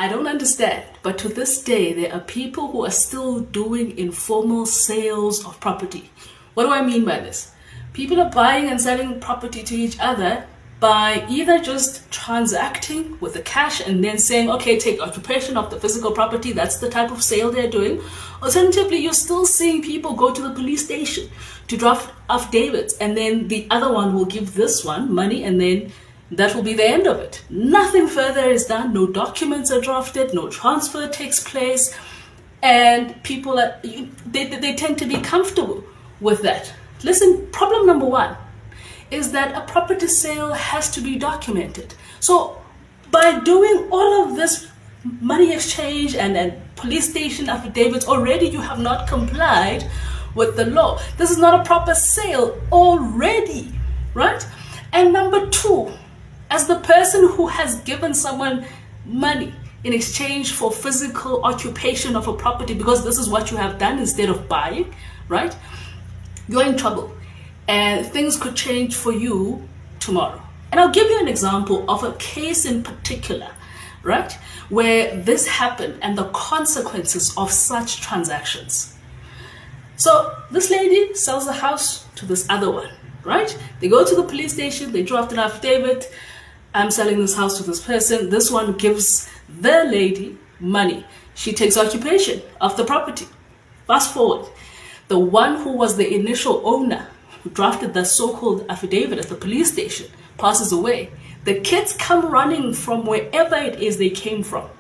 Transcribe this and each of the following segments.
I don't understand, but to this day, there are people who are still doing informal sales of property. What do I mean by this? People are buying and selling property to each other by either just transacting with the cash and then saying, okay, take occupation of the physical property. That's the type of sale they're doing. Alternatively, you're still seeing people go to the police station to draft affidavits, and then the other one will give this one money, and then that will be the end of it. Nothing further is done. No documents are drafted. No transfer takes place. And people they tend to be comfortable with that. Listen, problem number one is that a property sale has to be documented. So by doing all of this money exchange and police station affidavits, already you have not complied with the law. This is not a proper sale already, right? And number two, as the person who has given someone money in exchange for physical occupation of a property, because this is what you have done instead of buying, right? You're in trouble, and things could change for you tomorrow. And I'll give you an example of a case in particular, right, where this happened and the consequences of such transactions. So this lady sells the house to this other one, right? They go to the police station, they draft an affidavit. I'm selling this house to this person. This one gives the lady money. She takes occupation of the property. Fast forward. The one who was the initial owner, who drafted the so-called affidavit at the police station, passes away. The kids come running from wherever it is they came from.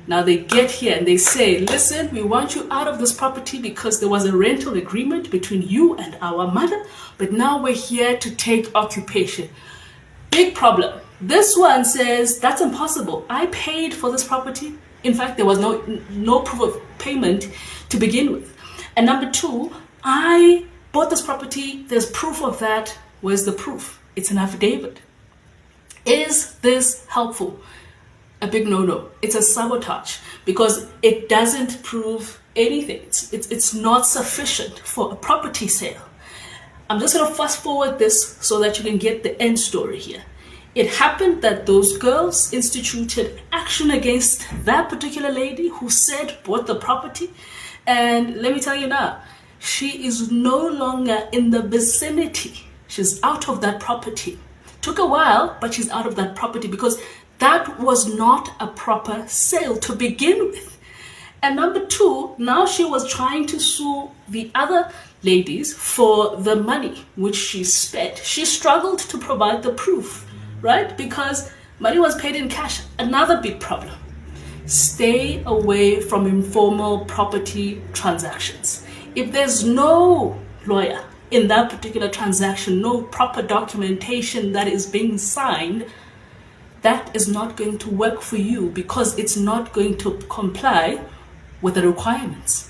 Now they get here and they say, listen, we want you out of this property because there was a rental agreement between you and our mother, but now we're here to take occupation. Big problem. This one says, that's impossible. I paid for this property. In fact, there was no proof of payment to begin with. And number two, I bought this property. There's proof of that. Where's the proof? It's an affidavit. Is this helpful? A big no-no. It's a sabotage because it doesn't prove anything. It's not sufficient for a property sale. I'm just going to fast forward this so that you can get the end story here. It happened that those girls instituted action against that particular lady who said bought the property. And let me tell you now, she is no longer in the vicinity. She's out of that property. Took a while, but she's out of that property because that was not a proper sale to begin with. And number two, now she was trying to sue the other ladies for the money which she spent. She struggled to provide the proof, right? Because money was paid in cash. Another big problem. Stay away from informal property transactions. If there's no lawyer in that particular transaction, no proper documentation that is being signed, that is not going to work for you because it's not going to comply with the requirements.